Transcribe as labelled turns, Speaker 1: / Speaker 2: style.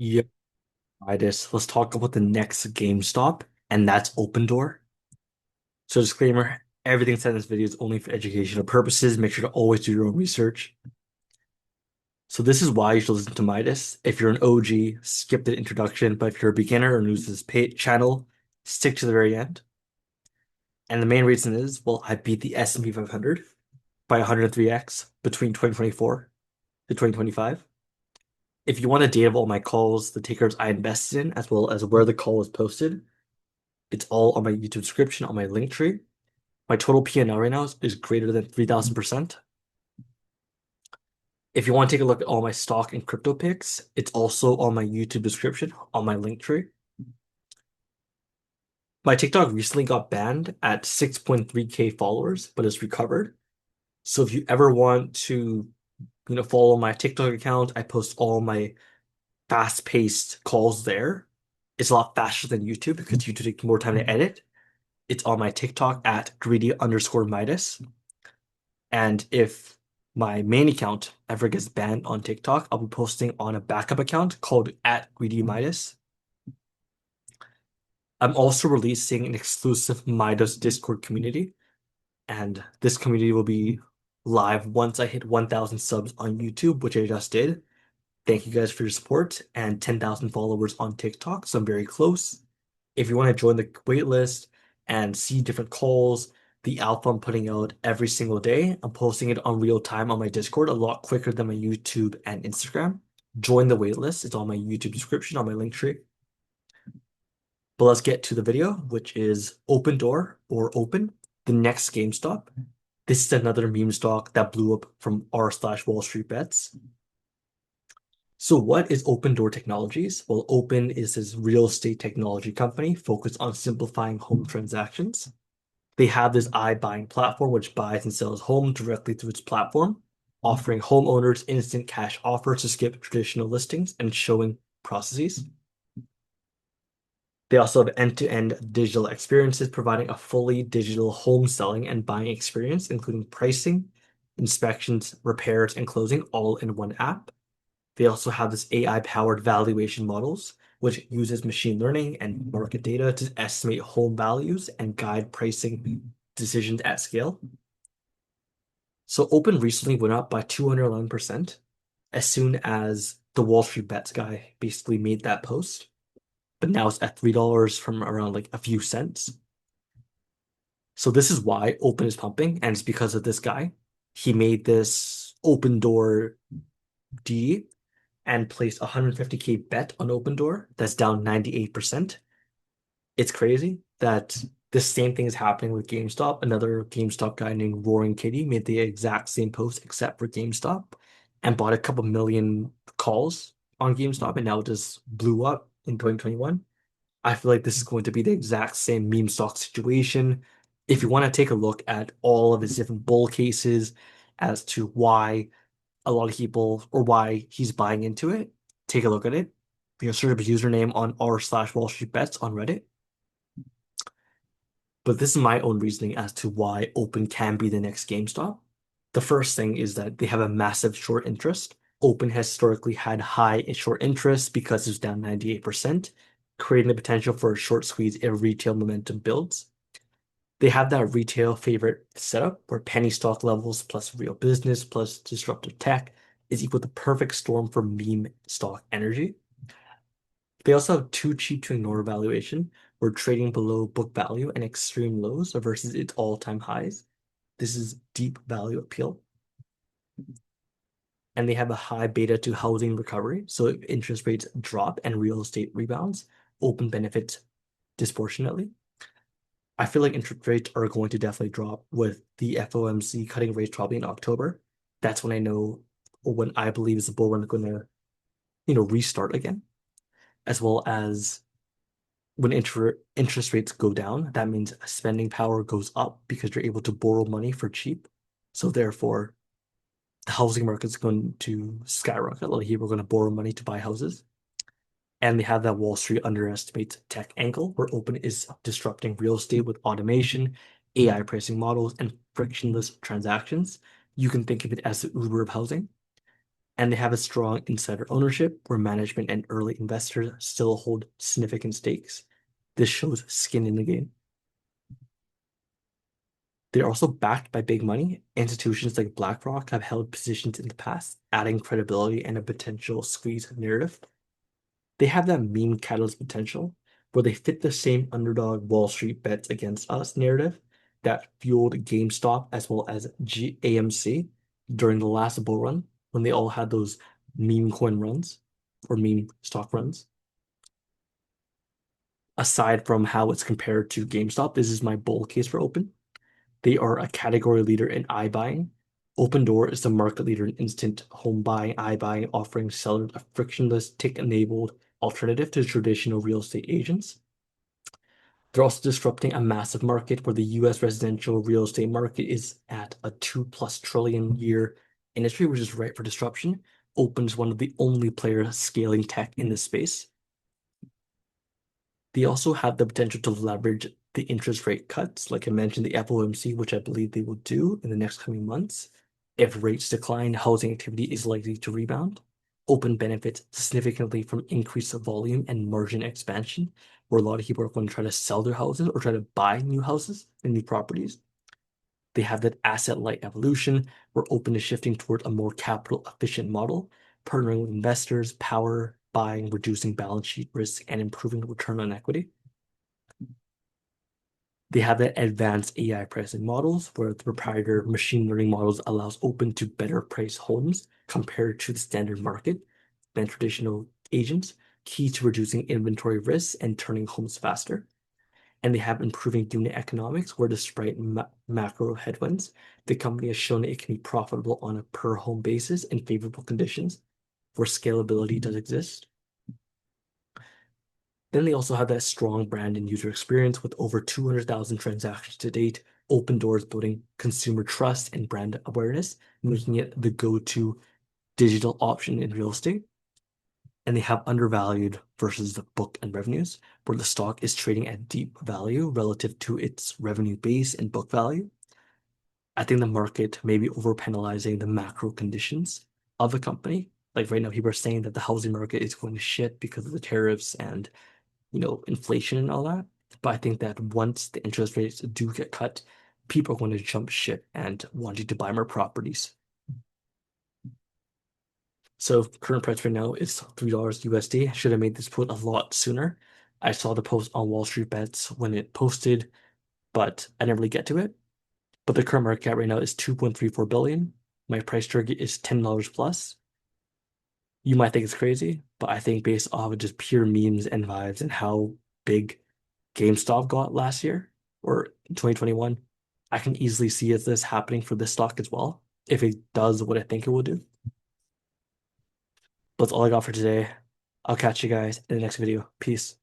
Speaker 1: Yeah, Midas. Let's talk about the next GameStop, and that's Opendoor. So disclaimer, everything said in this video is only for educational purposes. Make sure to always do your own research. So this is why you should listen to Midas. If you're an OG, skip the introduction, but if you're a beginner or new to this channel, stick to the very end. And the main reason is, well, I beat the S&P 500 by 103x between 2024 to 2025. If you want a data of all my calls, the takers I invested in, as well as where the call was posted, it's all on my YouTube description on my link tree. My total P&L right now is greater than 3,000%. If you want to take a look at all my stock and crypto picks, it's also on my YouTube description on my link tree. My TikTok recently got banned at 6.3K followers, but it's recovered. So if you ever want to, follow my TikTok account, I post all my fast-paced calls there. It's a lot faster than YouTube because YouTube takes more time to edit. It's on my TikTok at greedy_Midas. And if my main account ever gets banned on TikTok, I'll be posting on a backup account called at Greedy Midas. I'm also releasing an exclusive Midas Discord community, and this community will be live once I hit 1,000 subs on YouTube, which I just did. Thank you guys for your support and 10,000 followers on TikTok, so I'm very close. If you want to join the waitlist and see different calls, the alpha I'm putting out every single day, I'm posting it on real time on my Discord a lot quicker than my YouTube and Instagram. Join the waitlist. It's on my YouTube description on my link tree. But let's get to the video, which is Opendoor or Open, the next GameStop. This is another meme stock that blew up from r/Wall Street Bets. So what is Opendoor Technologies? Well, Open is this real estate technology company focused on simplifying home transactions. They have this iBuying platform which buys and sells homes directly through its platform, offering homeowners instant cash offers to skip traditional listings and showing processes. They also have end-to-end digital experiences, providing a fully digital home selling and buying experience, including pricing, inspections, repairs, and closing all in one app. They also have this AI-powered valuation models, which uses machine learning and market data to estimate home values and guide pricing decisions at scale. So Open recently went up by 211% as soon as the Wall Street Bets guy basically made that post. But now it's at $3 from around like a few cents. So this is why Open is pumping, and it's because of this guy. He made this Opendoor D and placed a 150K bet on Opendoor that's down 98%. It's crazy that the same thing is happening with GameStop. Another GameStop guy named Roaring Kitty made the exact same post except for GameStop and bought a couple million calls on GameStop, and now it just blew up in 2021. I feel like this is going to be the exact same meme stock situation. If you want to take a look at all of his different bull cases as to why a lot of people or why he's buying into it, take a look at it. You can search up his username on r/Wall Street Bets on Reddit. But this is my own reasoning as to why Open can be the next GameStop. The first thing is that they have a massive short interest. Open has historically had high short interest because it's down 98%, creating the potential for a short squeeze if retail momentum builds. They have that retail favorite setup where penny stock levels plus real business plus disruptive tech is equal to perfect storm for meme stock energy. They also have too cheap to ignore valuation. We're trading below book value and extreme lows versus its all-time highs. This is deep value appeal. And they have a high beta to housing recovery. So if interest rates drop and real estate rebounds, Open benefits disproportionately. I feel like interest rates are going to definitely drop with the FOMC cutting rates probably in October. That's when I know, or when I believe is the bull run going to, restart again, as well as when interest rates go down, that means spending power goes up because you're able to borrow money for cheap. So therefore, the housing market is going to skyrocket. A lot of people are going to borrow money to buy houses. And they have that Wall Street underestimates tech angle where Open is disrupting real estate with automation, AI pricing models, and frictionless transactions. You can think of it as the Uber of housing. And they have a strong insider ownership where management and early investors still hold significant stakes. This shows skin in the game. They're also backed by big money. Institutions like BlackRock have held positions in the past, adding credibility and a potential squeeze narrative. They have that meme catalyst potential where they fit the same underdog Wall Street bets against us narrative that fueled GameStop as well as AMC during the last bull run when they all had those meme coin runs or meme stock runs. Aside from how it's compared to GameStop, this is my bull case for Open. They are a category leader in iBuying. Opendoor is the market leader in instant home buying, iBuying, offering sellers a frictionless, tick-enabled alternative to traditional real estate agents. They're also disrupting a massive market where the US residential real estate market is at a 2+ trillion year industry, which is ripe for disruption. Open's one of the only players scaling tech in this space. They also have the potential to leverage the interest rate cuts, like I mentioned, the FOMC, which I believe they will do in the next coming months. If rates decline, housing activity is likely to rebound. Open benefits significantly from increased volume and margin expansion, where a lot of people are going to try to sell their houses or try to buy new houses and new properties. They have that asset-light evolution. We're open to shifting toward a more capital-efficient model, partnering with investors, power buying, reducing balance sheet risk, and improving return on equity. They have that advanced AI pricing models where the proprietary machine learning models allows Open to better price homes compared to the standard market than traditional agents, key to reducing inventory risks and turning homes faster. And they have improving unit economics where despite macro headwinds, the company has shown it can be profitable on a per home basis in favorable conditions where scalability does exist. Then they also have that strong brand and user experience with over 200,000 transactions to date. Opendoor building consumer trust and brand awareness, making it the go-to digital option in real estate. And they have undervalued versus the book and revenues, where the stock is trading at deep value relative to its revenue base and book value. I think the market may be overpenalizing the macro conditions of the company. Like right now, people are saying that the housing market is going to shit because of the tariffs and inflation and all that. But I think that once the interest rates do get cut, people are going to jump ship and wanting to buy more properties. So current price right now is $3 USD. Should have made this put a lot sooner. I saw the post on Wall Street Bets when it posted, but I didn't really get to it. But the current market cap right now is 2.34 billion. My price target is $10 plus. You might think it's crazy, but I think based off of just pure memes and vibes and how big GameStop got last year or 2021, I can easily see this happening for this stock as well if it does what I think it will do. But that's all I got for today. I'll catch you guys in the next video. Peace.